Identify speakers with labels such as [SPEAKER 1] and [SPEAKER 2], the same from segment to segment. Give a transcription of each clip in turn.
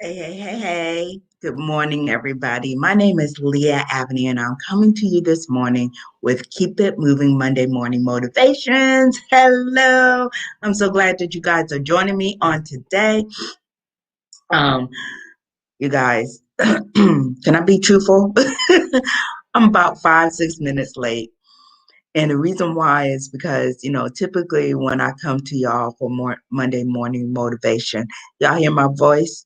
[SPEAKER 1] Hey. Good morning, everybody. My name is Lia Abney, and I'm coming to you this morning with Keep It Moving Monday Morning Motivations. Hello. I'm so glad that you guys are joining me on today. Um, you guys, can I be truthful? I'm about 5, 6 minutes late. And the reason why is because, typically when I come to y'all for Monday morning motivation, y'all hear my voice.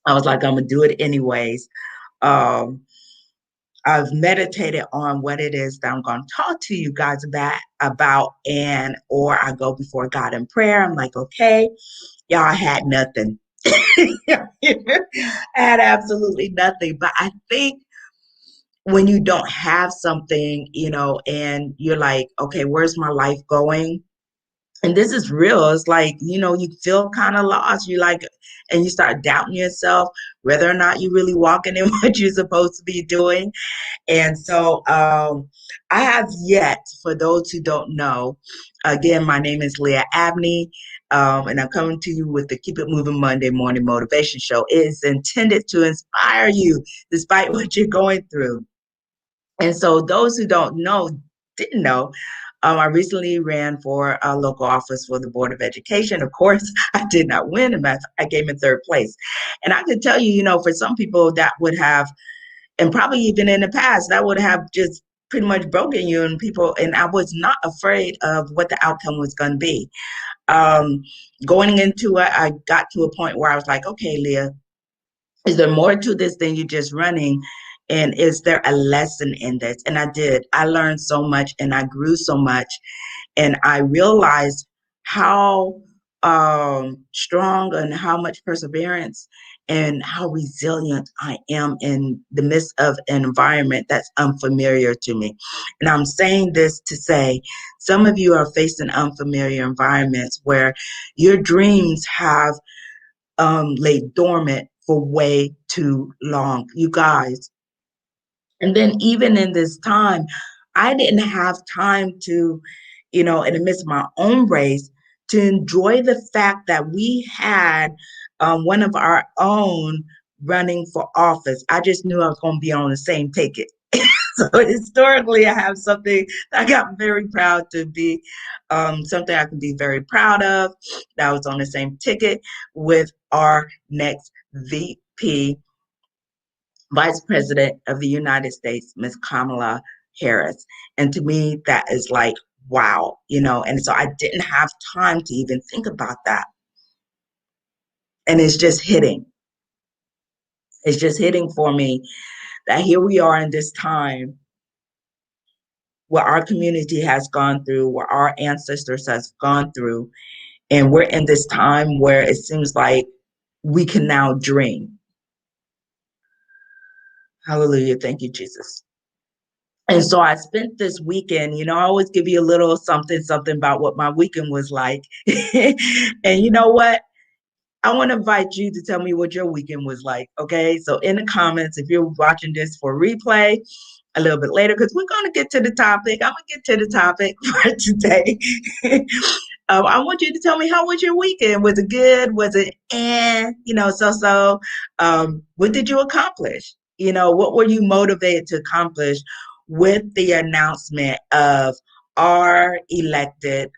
[SPEAKER 1] I was like, I'm gonna do it anyways. Um, I've meditated on what it is that I'm going to talk to you guys about, and or I go before God in prayer. I'm like, okay, y'all had nothing. I had absolutely nothing. But I think when you don't have something, and you're like, okay, where's my life going? And this is real. It's like, you feel kind of lost. You like, and you start doubting yourself, whether or not you really walking in what you're supposed to be doing. And so I have yet, for those who don't know, again, my name is Lia Abney, and I'm coming to you with the Keep It Moving Monday Morning Motivation Show. It is intended to inspire you despite what you're going through. And so those who didn't know, I recently ran for a local office for the Board of Education. Of course, I did not win, and I came in third place. And I could tell you, for some people that would have, and probably even in the past, that would have just pretty much broken you and I was not afraid of what the outcome was going to be. Um, Going into it, I got to a point where I was like, okay, Leah, is there more to this than you just running? And is there a lesson in this? And I did. I learned so much and I grew so much. And I realized how strong and how much perseverance and how resilient I am in the midst of an environment that's unfamiliar to me. And I'm saying this to say some of you are facing unfamiliar environments where your dreams have laid dormant for way too long, you guys. And then even in this time, I didn't have time to, in the midst of my own race, to enjoy the fact that we had one of our own running for office. I just knew I was going to be on the same ticket. So historically, I have something I got very proud to be, something I can be very proud of. That was on the same ticket with our next VP, Vice President of the United States, Miss Kamala Harris. And to me, that is like, wow, and so I didn't have time to even think about that. And it's just hitting. It's just hitting for me that here we are in this time what our community has gone through, what our ancestors has gone through, and we're in this time where it seems like we can now dream. Hallelujah. Thank you, Jesus. And so I spent this weekend, I always give you a little something about what my weekend was like. And you know what? I want to invite you to tell me what your weekend was like. Okay. So in the comments, if you're watching this for replay a little bit later, because we're going to get to the topic. I'm going to get to the topic for today. I want you to tell me, how was your weekend? Was it good? Was it so? What did you accomplish? What were you motivated to accomplish with the announcement of our elected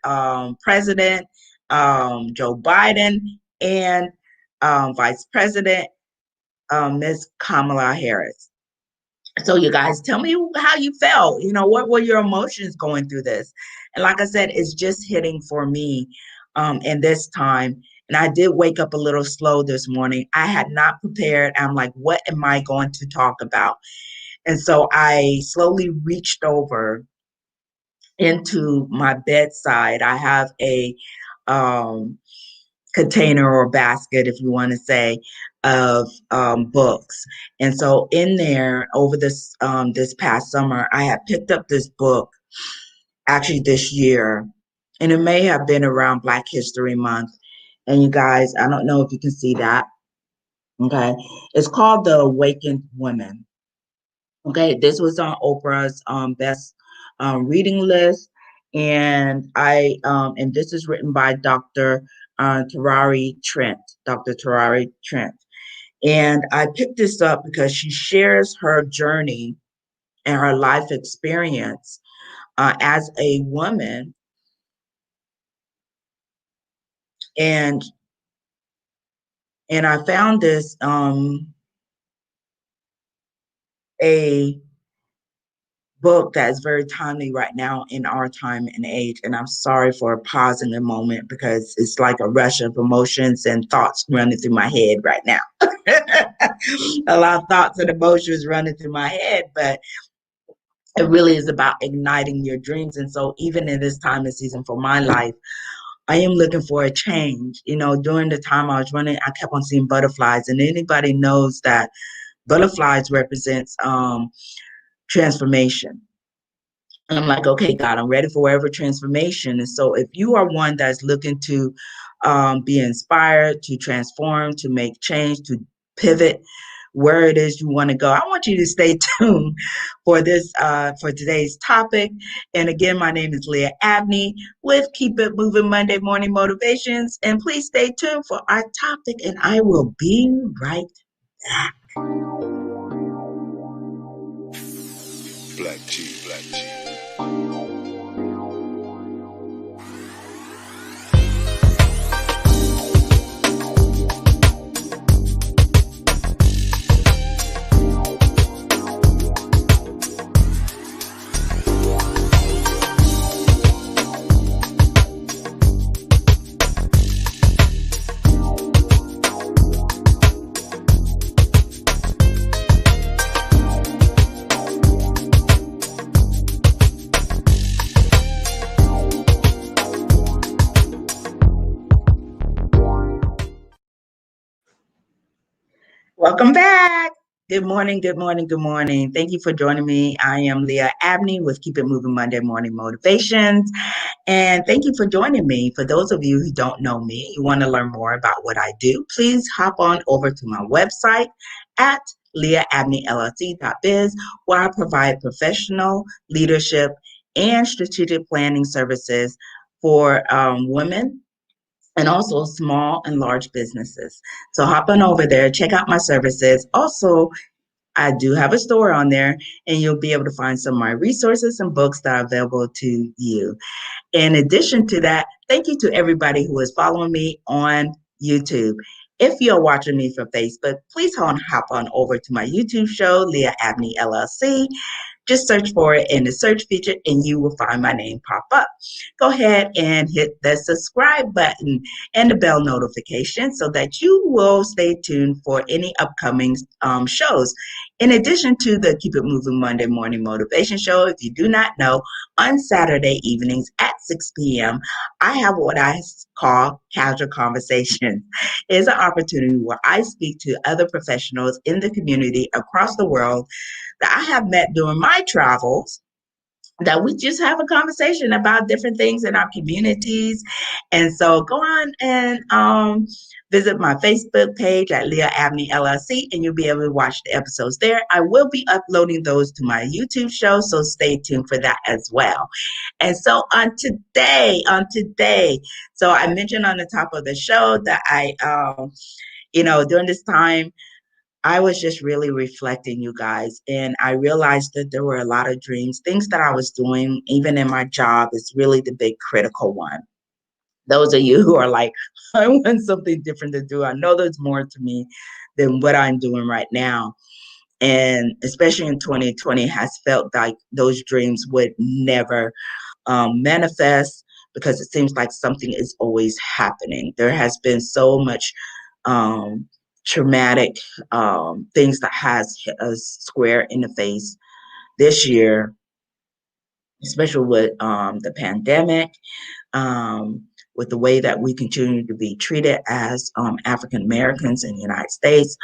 [SPEAKER 1] president, Joe Biden, and Vice President, Ms. Kamala Harris? So you guys tell me how you felt. What were your emotions going through this? And like I said, it's just hitting for me in this time. And I did wake up a little slow this morning. I had not prepared. I'm like, what am I going to talk about? And so I slowly reached over into my bedside. I have a um, container or basket, if you want to say, of books. And so in there, over this past summer, I had picked up this book, actually this year, and it may have been around Black History Month. And you guys, I don't know if you can see that. Okay, it's called The Awakened Women. Okay, this was on Oprah's best reading list, and this is written by Dr. Terari Trent. Dr. Terari Trent. And I picked this up because she shares her journey and her life experience as a woman. And I found this a book that is very timely right now in our time and age. And I'm sorry for pausing a moment because it's like a rush of emotions and thoughts running through my head right now. A lot of thoughts and emotions running through my head, but it really is about igniting your dreams. And so even in this time and season for my life, I am looking for a change. You know, during the time I was running, I kept on seeing butterflies, and anybody knows that butterflies represents transformation. And I'm like, okay, God, I'm ready for whatever transformation. And so if you are one that's looking to be inspired, to transform, to make change, to pivot where it is you want to go, I want you to stay tuned for this, for today's topic. And again, my name is Lia Abney with Keep It Moving Monday Morning Motivations. And please stay tuned for our topic, and I will be right back.
[SPEAKER 2] Black G, Black G.
[SPEAKER 1] Welcome back. Good morning, good morning, good morning. Thank you for joining me. I am Lia Abney with Keep It Moving Monday Morning Motivations. And thank you for joining me. For those of you who don't know me, you want to learn more about what I do, please hop on over to my website at liaabneyllc.biz, where I provide professional leadership and strategic planning services for women and also small and large businesses. So hop on over there, check out my services. Also, I do have a store on there, and you'll be able to find some of my resources and books that are available to you. In addition to that, thank you to everybody who is following me on YouTube. If you're watching me from Facebook, please hop on over to my YouTube show, Lia Abney LLC. Just search for it in the search feature and you will find my name pop up. Go ahead and hit the subscribe button and the bell notification so that you will stay tuned for any upcoming shows. In addition to the Keep It Moving Monday Morning Motivation Show, if you do not know, on Saturday evenings at 6 p.m., I have what I call Casual Conversations. It's an opportunity where I speak to other professionals in the community across the world that I have met during my travels, that we just have a conversation about different things in our communities. And so go on and visit my Facebook page at Lia Abney LLC, and you'll be able to watch the episodes there. I will be uploading those to my YouTube show, so stay tuned for that as well. And so on today, so I mentioned on the top of the show that during this time, I was just really reflecting, you guys, and I realized that there were a lot of dreams, things that I was doing, even in my job, is really the big critical one. Those of you who are like, I want something different to do. I know there's more to me than what I'm doing right now. And especially in 2020 has felt like those dreams would never manifest because it seems like something is always happening. There has been so much traumatic things that has hit us square in the face this year, especially with the pandemic, with the way that we continue to be treated as African Americans in the United States.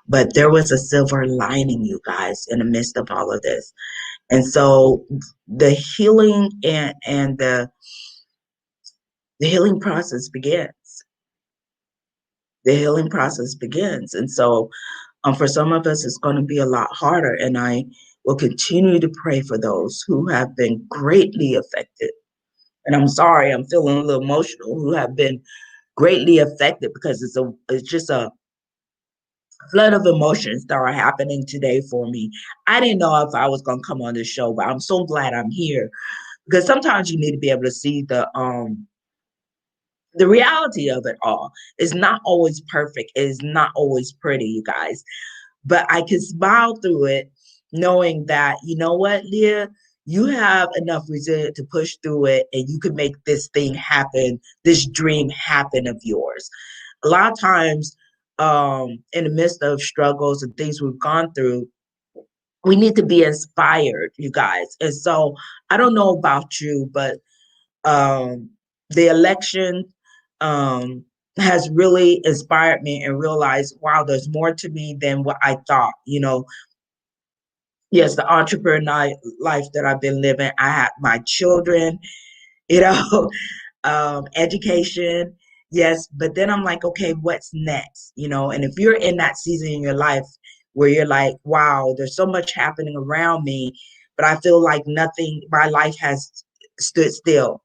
[SPEAKER 1] But there was a silver lining, you guys, in the midst of all of this. And so the healing and the healing process begins. The healing process begins. And so for some of us, it's going to be a lot harder. And I will continue to pray for those who have been greatly affected. And I'm sorry, I'm feeling a little emotional, who have been greatly affected because it's just a flood of emotions that are happening today for me. I didn't know if I was going to come on this show, but I'm so glad I'm here because sometimes you need to be able to see the reality of it all. Is not always perfect. It is not always pretty, you guys. But I can smile through it knowing that, you know what, Leah, you have enough resilience to push through it and you can make this thing happen, this dream happen of yours. A lot of times, in the midst of struggles and things we've gone through, we need to be inspired, you guys. And so I don't know about you, but um, the election um, has really inspired me and realized, wow, there's more to me than what I thought. You know, yes, the entrepreneur life that I've been living, I have my children, you know, education, yes, but then I'm like, okay, what's next? You know, and if you're in that season in your life where you're like, wow, there's so much happening around me, but I feel like nothing, my life has stood still.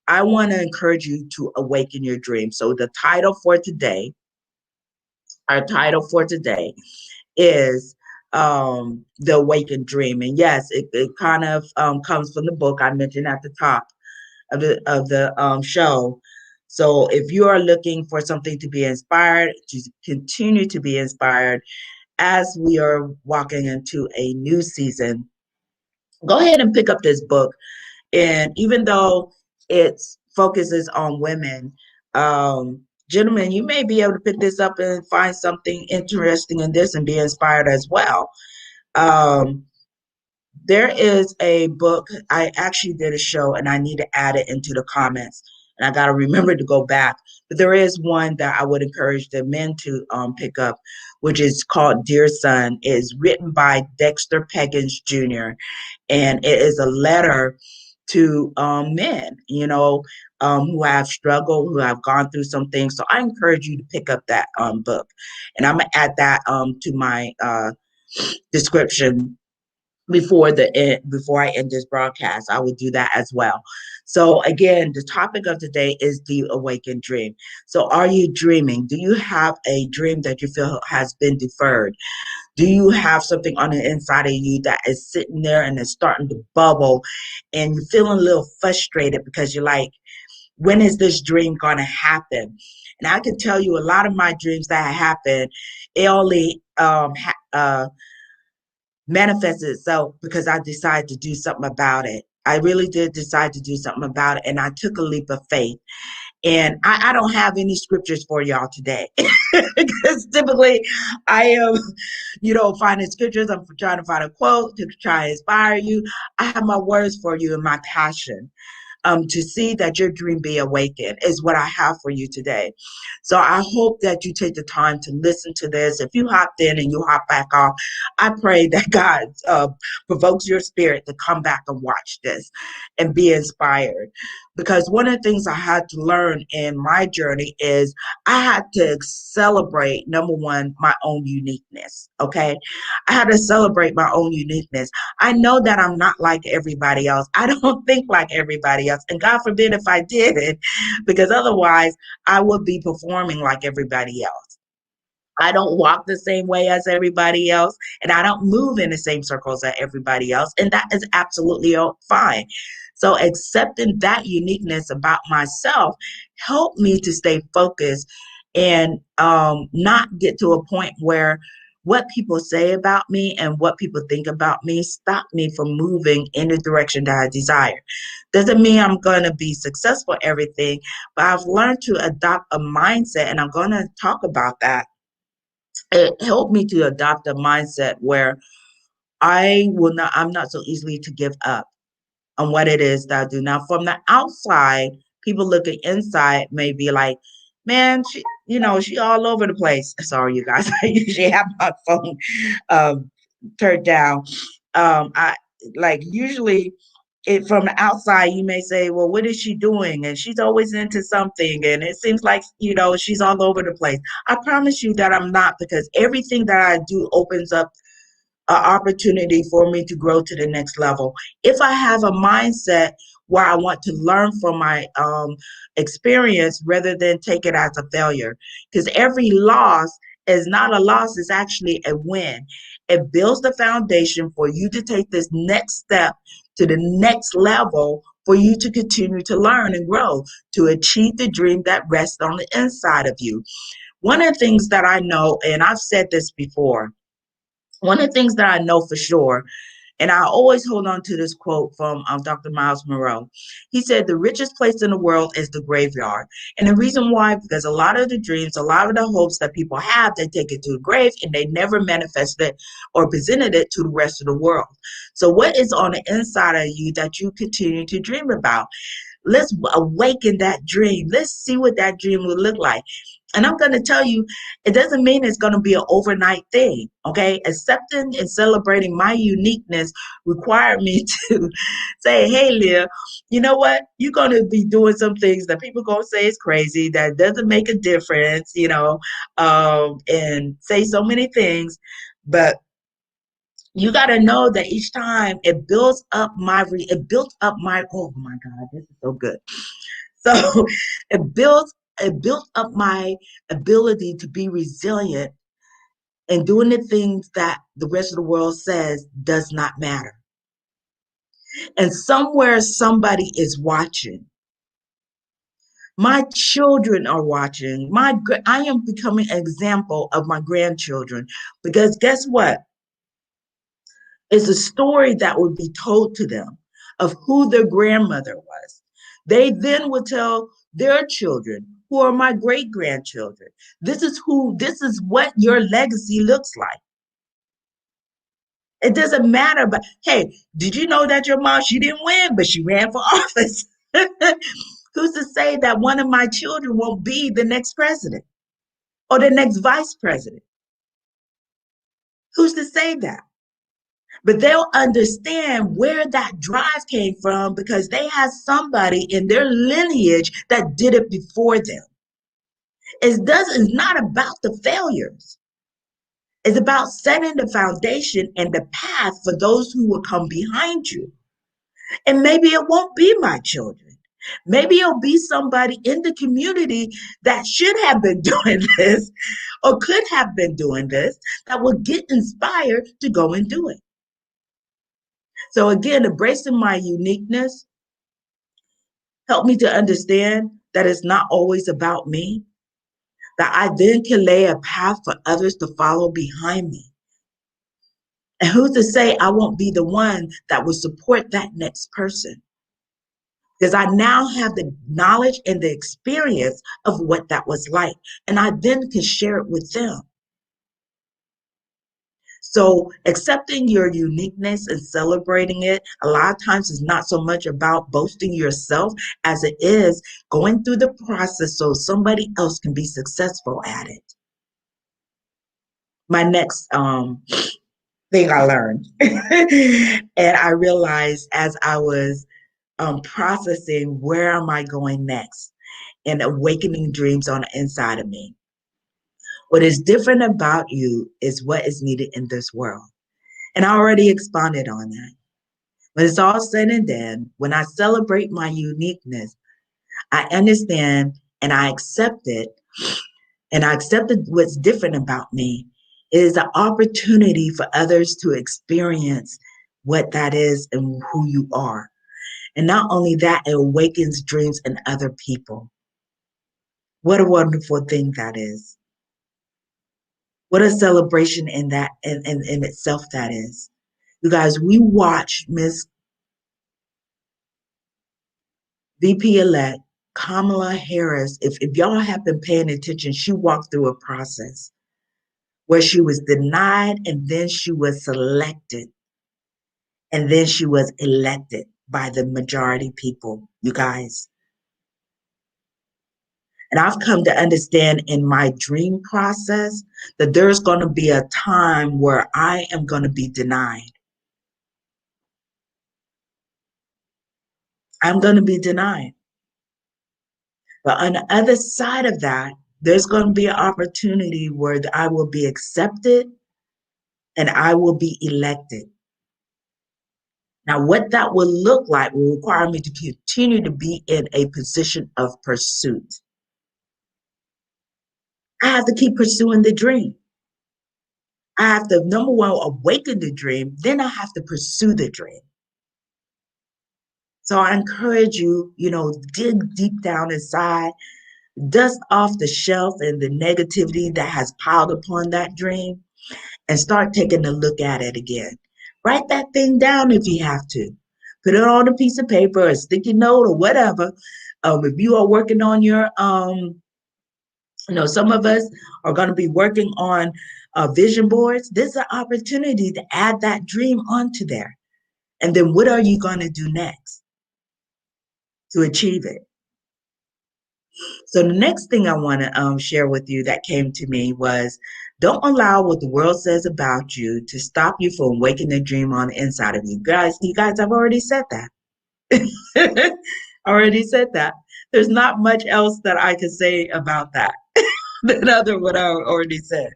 [SPEAKER 1] I want to encourage you to awaken your dream. So the title for today, our title for today is The Awakened Dream. And yes, it kind of comes from the book I mentioned at the top of the show. So if you are looking for something to be inspired, to continue to be inspired as we are walking into a new season, go ahead and pick up this book. And even though it focuses on women, gentlemen, you may be able to pick this up and find something interesting in this and be inspired as well. Um, there is a book. I actually did a show and I need to add it into the comments. And I got to remember to go back. But there is one that I would encourage the men to pick up, which is called Dear Son. It is written by Dexter Peggins Jr. And it is a letter to men, who have struggled, who have gone through some things. So I encourage you to pick up that book. And I'm going to add that to my description before I end this broadcast. I will do that as well. So again, the topic of today is the awakened dream. So are you dreaming? Do you have a dream that you feel has been deferred? Do you have something on the inside of you that is sitting there and it's starting to bubble and you're feeling a little frustrated because you're like, when is this dream going to happen? And I can tell you a lot of my dreams that happen, it only manifested itself because I decided to do something about it. I really did decide to do something about it, and I took a leap of faith. And I don't have any scriptures for y'all today because typically I am, finding scriptures. I'm trying to find a quote to try and inspire you. I have my words for you and my passion to see that your dream be awakened is what I have for you today. So I hope that you take the time to listen to this. If you hopped in and you hop back off, I pray that God provokes your spirit to come back and watch this and be inspired. Because one of the things I had to learn in my journey is I had to celebrate, number one, my own uniqueness. Okay. I had to celebrate my own uniqueness. I know that I'm not like everybody else. I don't think like everybody else. And God forbid if I did it, because otherwise I would be performing like everybody else. I don't walk the same way as everybody else, and I don't move in the same circles as everybody else, and that is absolutely fine. So accepting that uniqueness about myself helped me to stay focused and not get to a point where what people say about me and what people think about me stop me from moving in the direction that I desire. Doesn't mean I'm going to be successful at everything, but I've learned to adopt a mindset, and I'm going to talk about that. It helped me to adopt a mindset where I'm not so easily to give up on what it is that I do. Now, from the outside, people looking inside may be like, man, she all over the place. Sorry, you guys. I usually have my phone um, turned down. I like usually from the outside, you may say, well, what is she doing? And she's always into something. And it seems like, she's all over the place. I promise you that I'm not, because everything that I do opens up an opportunity for me to grow to the next level. If I have a mindset where I want to learn from my experience rather than take it as a failure, because every loss is not a loss, it's actually a win. It builds the foundation for you to take this next step to the next level for you to continue to learn and grow, to achieve the dream that rests on the inside of you. One of the things that I know, and I've said this before, one of the things that I know for sure, and I always hold on to this quote from Dr. Miles Monroe. He said, the richest place in the world is the graveyard. And the reason why, because a lot of the dreams, a lot of the hopes that people have, they take it to the grave and they never manifested it or presented it to the rest of the world. So what is on the inside of you that you continue to dream about? Let's awaken that dream. Let's see what that dream will look like. And I'm going to tell you, it doesn't mean it's going to be an overnight thing, okay? Accepting and celebrating my uniqueness required me to say, hey, Lia, you know what? You're going to be doing some things that people going to say is crazy, that doesn't make a difference, and say so many things. But you got to know that each time it built up my, oh my God, this is so good. So it built up my ability to be resilient and doing the things that the rest of the world says does not matter. And somewhere somebody is watching. My children are watching. I am becoming an example of my grandchildren, because guess what? It's a story that would be told to them of who their grandmother was. They then would tell their children, who are my great grandchildren, this is what your legacy looks like. It doesn't matter, but hey, did you know that your mom, she didn't win, but she ran for office? Who's to say that one of my children won't be the next president or the next vice president? Who's to say that? But they'll understand where that drive came from because they had somebody in their lineage that did it before them. It's not about the failures. It's about setting the foundation and the path for those who will come behind you. And maybe it won't be my children. Maybe it'll be somebody in the community that should have been doing this or could have been doing this that will get inspired to go and do it. So again, embracing my uniqueness helped me to understand that it's not always about me, that I then can lay a path for others to follow behind me. And who's to say I won't be the one that will support that next person? Because I now have the knowledge and the experience of what that was like. And I then can share it with them. So accepting your uniqueness and celebrating it, a lot of times is not so much about boasting yourself as it is going through the process so somebody else can be successful at it. My next thing I learned, and I realized as I was processing where am I going next and awakening dreams on the inside of me. What is different about you is what is needed in this world. And I already expounded on that. When it's all said and done, when I celebrate my uniqueness, I understand and I accept it, and I accepted what's different about me. It is an opportunity for others to experience what that is and who you are. And not only that, it awakens dreams in other people. What a wonderful thing that is. What a celebration in that in itself that is. You guys, we watched Miss VP-elect Kamala Harris. If y'all have been paying attention, she walked through a process where she was denied and then she was selected and then she was elected by the majority people, you guys. And I've come to understand in my dream process that there's going to be a time where I am going to be denied. I'm going to be denied. But on the other side of that, there's going to be an opportunity where I will be accepted and I will be elected. Now, what that will look like will require me to continue to be in a position of pursuit. I have to keep pursuing the dream. I have to, number one, awaken the dream. Then I have to pursue the dream. So I encourage you, dig deep down inside, dust off the shelf and the negativity that has piled upon that dream and start taking a look at it again. Write that thing down if you have to. Put it on a piece of paper, a sticky note, or whatever. If you are working on your, some of us are going to be working on vision boards. This is an opportunity to add that dream onto there. And then what are you going to do next to achieve it? So the next thing I want to share with you that came to me was don't allow what the world says about you to stop you from waking the dream on the inside of you. Guys, I've already said that. Already said that. There's not much else that I could say about that than other what I already said.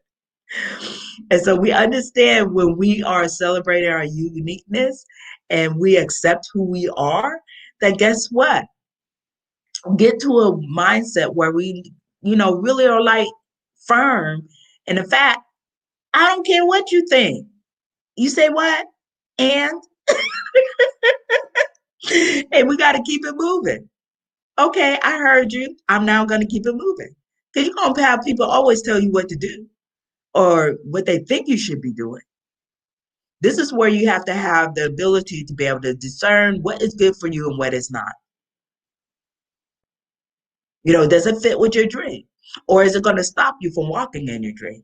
[SPEAKER 1] And so we understand when we are celebrating our uniqueness and we accept who we are, that guess what? Get to a mindset where we, really are like firm in the fact, I don't care what you think. You say what? And and we got to keep it moving. Okay, I heard you. I'm now going to keep it moving. Because you're going to have people always tell you what to do or what they think you should be doing. This is where you have to have the ability to be able to discern what is good for you and what is not. Does it fit with your dream? Or is it going to stop you from walking in your dream?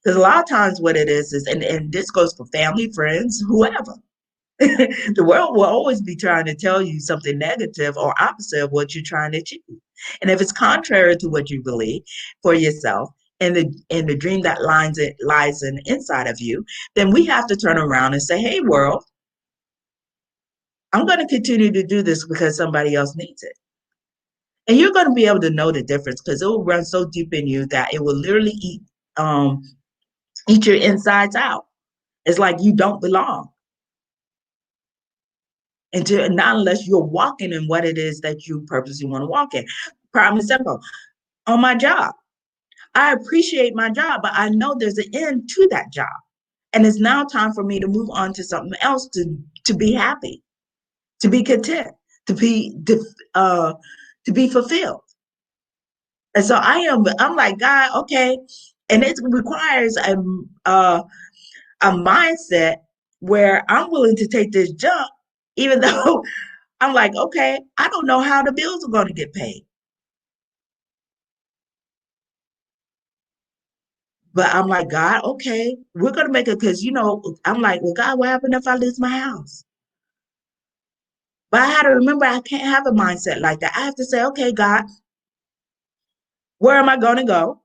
[SPEAKER 1] Because a lot of times what it is, and this goes for family, friends, whoever. The world will always be trying to tell you something negative or opposite of what you're trying to achieve. And if it's contrary to what you believe for yourself and the dream that lies in the inside of you, then we have to turn around and say, hey, world, I'm going to continue to do this because somebody else needs it. And you're going to be able to know the difference because it will run so deep in you that it will literally eat your insides out. It's like you don't belong. Not unless you're walking in what it is that you purposely want to walk in. Prime example, on my job. I appreciate my job, but I know there's an end to that job. And it's now time for me to move on to something else to be happy, to be content, to be fulfilled. And so I'm like, God, okay. And it requires a mindset where I'm willing to take this jump, even though I'm like, okay, I don't know how the bills are going to get paid. But I'm like, God, okay, we're going to make it because, I'm like, well, God, what happened if I lose my house? But I had to remember I can't have a mindset like that. I have to say, okay, God, where am I going to go?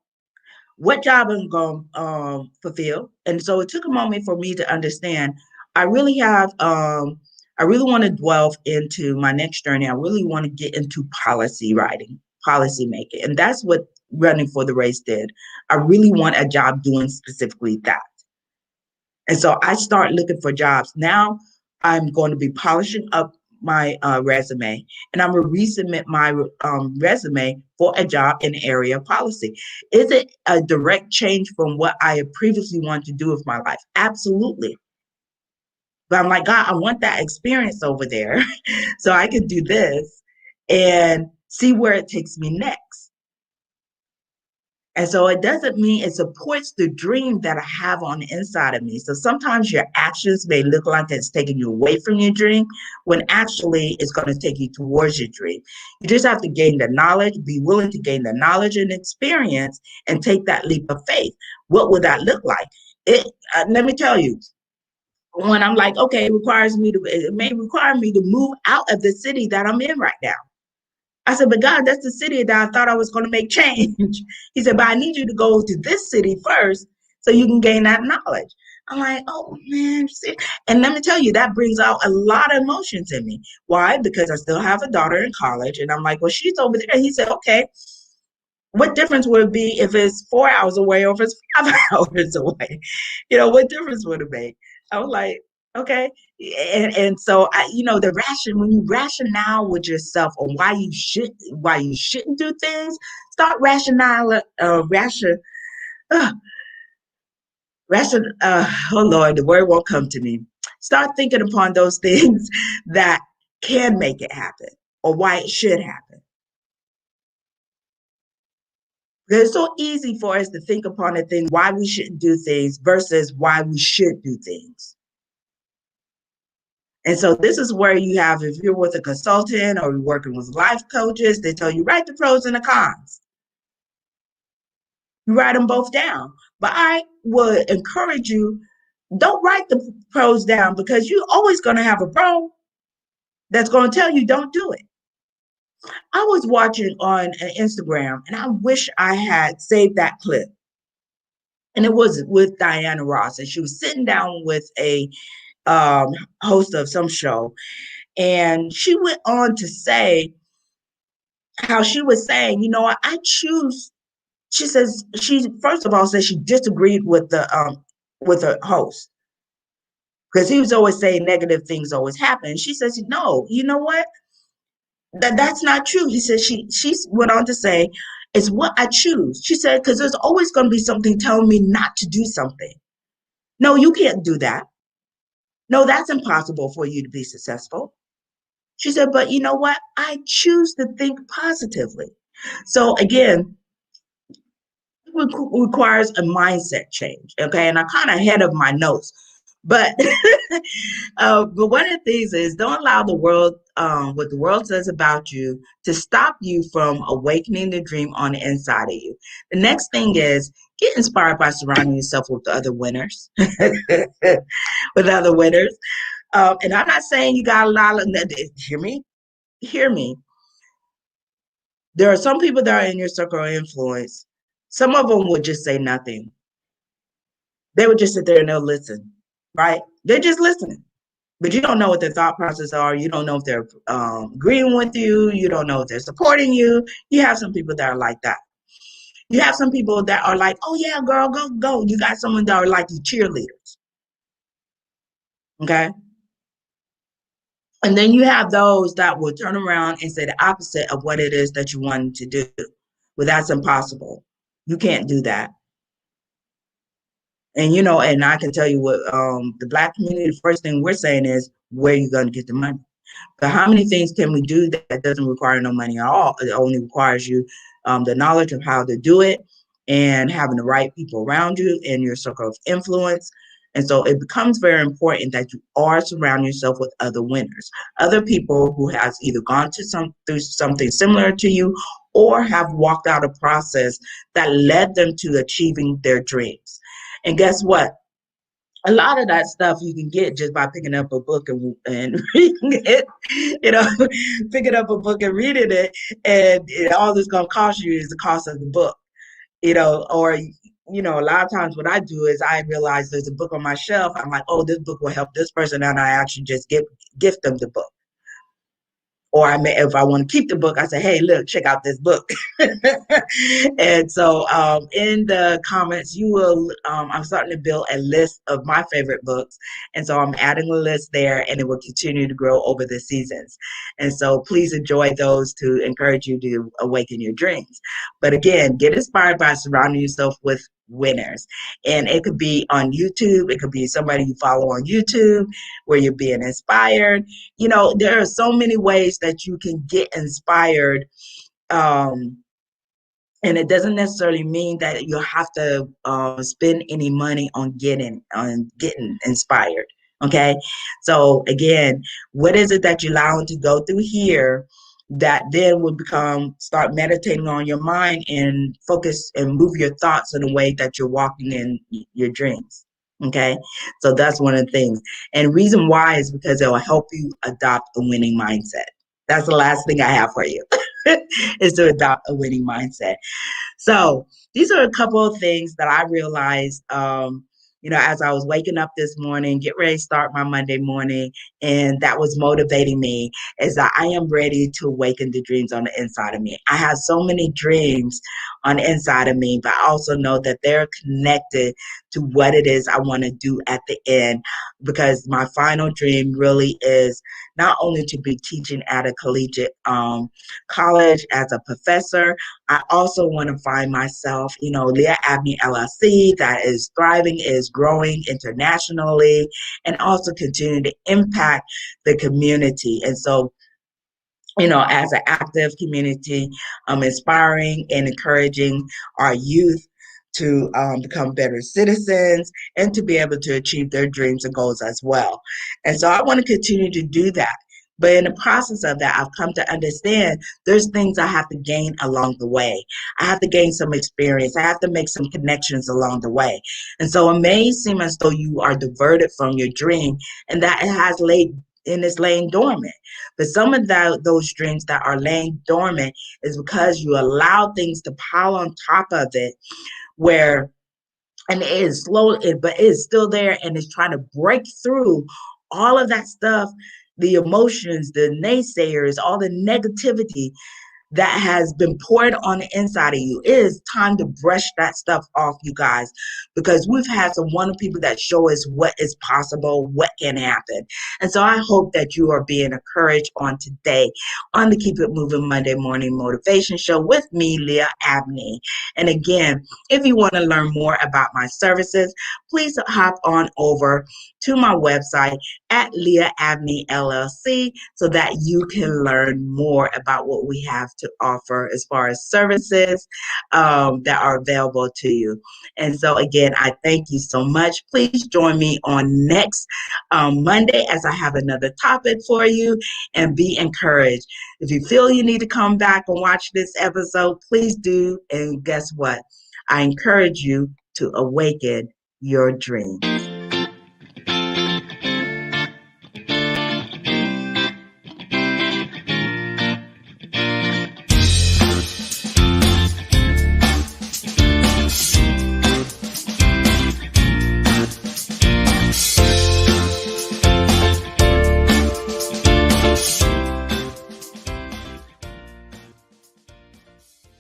[SPEAKER 1] What job I'm going to fulfill? And so it took a moment for me to understand. I really have, I really want to delve into my next journey. I really want to get into policy writing, policy making. And that's what running for the race did. I really want a job doing specifically that. And so I start looking for jobs. Now I'm going to be polishing up my resume and I'm going to resubmit my resume for a job in the area of policy. Is it a direct change from what I had previously wanted to do with my life? Absolutely. But I'm like, God, I want that experience over there so I can do this and see where it takes me next. And so it doesn't mean it supports the dream that I have on the inside of me. So sometimes your actions may look like it's taking you away from your dream, when actually it's going to take you towards your dream. You just have to gain the knowledge, be willing to gain the knowledge and experience, and take that leap of faith. What would that look like? Let me tell you, when I'm like, okay, it may require me to move out of the city that I'm in right now. I said, but God, that's the city that I thought I was going to make change. He said, but I need you to go to this city first so you can gain that knowledge. I'm like, oh man. And let me tell you, that brings out a lot of emotions in me. Why? Because I still have a daughter in college. And I'm like, well, she's over there. He said, okay, what difference would it be if it's 4 hours away or if it's 5 hours away? What difference would it make? I was like, okay. And so when you rationale with yourself on why you shouldn't do things, start Rest of, oh Lord, the word won't come to me. Start thinking upon those things that can make it happen or why it should happen. Because it's so easy for us to think upon the thing why we shouldn't do things versus why we should do things. And so this is where you have, if you're with a consultant or you're working with life coaches, they tell you write the pros and the cons. You write them both down. But I would encourage you, don't write the pros down because you're always going to have a pro that's going to tell you don't do it. I was watching on Instagram and I wish I had saved that clip. And it was with Diana Ross, and she was sitting down with a um, host of some show. And she went on to say how she was saying, you know what, I choose. She says she first of all says she disagreed with the host because he was always saying negative things always happen. She says, no, you know what? That's not true. He said she went on to say, it's what I choose. She said, because there's always going to be something telling me not to do something. No, you can't do that. No, that's impossible for you to be successful. She said, but you know what? I choose to think positively. So again, requires a mindset change. Okay. And I'm kind of ahead of my notes, but but one of the things is don't allow the world, what the world says about you, to stop you from awakening the dream on the inside of you. The next thing is get inspired by surrounding yourself with other winners, with other winners. And I'm not saying you got a lot of, hear me. There are some people that are in your circle of influence. Some of them would just say nothing. They would just sit there and they'll listen, right? They're just listening. But you don't know what their thought process are. You don't know if they're agreeing with you. You don't know if they're supporting you. You have some people that are like that. You have some people that are like, oh yeah, girl, go, go. You got someone that are like you cheerleaders. Okay. And then you have those that will turn around and say the opposite of what it is that you want to do. Well, that's impossible. You can't do that. And you know, and I can tell you what the Black community, the first thing we're saying is where are you going to get the money? But how many things can we do that doesn't require no money at all? It only requires you the knowledge of how to do it and having the right people around you in your circle of influence. And so it becomes very important that you are surrounding yourself with other winners, other people who has either gone to through something similar to you or have walked out a process that led them to achieving their dreams. And guess what? A lot of that stuff you can get just by picking up a book and reading it, you know, picking up a book and reading it, and all it's going to cost you is the cost of the book, you know, or, you know, a lot of times what I do is I realize there's a book on my shelf. I'm like, oh, this book will help this person, and I actually just gift them the book. Or I may, if I want to keep the book, I say, hey, look, check out this book. And so in the comments, you will, I'm starting to build a list of my favorite books. And so I'm adding a list there, and it will continue to grow over the seasons. And so please enjoy those to encourage you to awaken your dreams. But again, get inspired by surrounding yourself with winners. And it could be on YouTube. It could be somebody you follow on YouTube where you're being inspired. You know, there are so many ways that you can get inspired. And it doesn't necessarily mean that you have to spend any money on getting inspired. Okay, so again, what is it that you're allowing to go through here that then will start meditating on your mind and focus and move your thoughts in a way that you're walking in your dreams. Okay, so that's one of the things. And reason why is because it will help you adopt a winning mindset. That's the last thing I have for you is to adopt a winning mindset. So these are a couple of things that I realized, you know, as I was waking up this morning, get ready to start my Monday morning, and that was motivating me is that I am ready to awaken the dreams on the inside of me. I have so many dreams on the inside of me, but I also know that they're connected to what it is I want to do at the end, because my final dream really is not only to be teaching at a collegiate college as a professor. I also want to find myself, Lia Abney LLC that is thriving, is growing internationally, and also continue to impact the community. And so, as an active community, inspiring and encouraging our youth to become better citizens and to be able to achieve their dreams and goals as well. And so I want to continue to do that. But in the process of that, I've come to understand there's things I have to gain along the way. I have to gain some experience. I have to make some connections along the way. And so it may seem as though you are diverted from your dream and that it has laid and is laying dormant. But some of those dreams that are laying dormant is because you allow things to pile on top of it, where and it is slow, but it is still there and it's trying to break through all of that stuff, the emotions, the naysayers, all the negativity that has been poured on the inside of you. It is time to brush that stuff off, you guys, because we've had some wonderful people that show us what is possible, what can happen. And so I hope that you are being encouraged on today on the Keep It Moving Monday Morning Motivation Show with me, Lia Abney. And again, if you want to learn more about my services, please hop on over to my website at Lia Abney LLC so that you can learn more about what we have to offer as far as services that are available to you. And so again, I thank you so much. Please join me on next Monday as I have another topic for you, and be encouraged. If you feel you need to come back and watch this episode, please do. And guess what? I encourage you to awaken your dreams.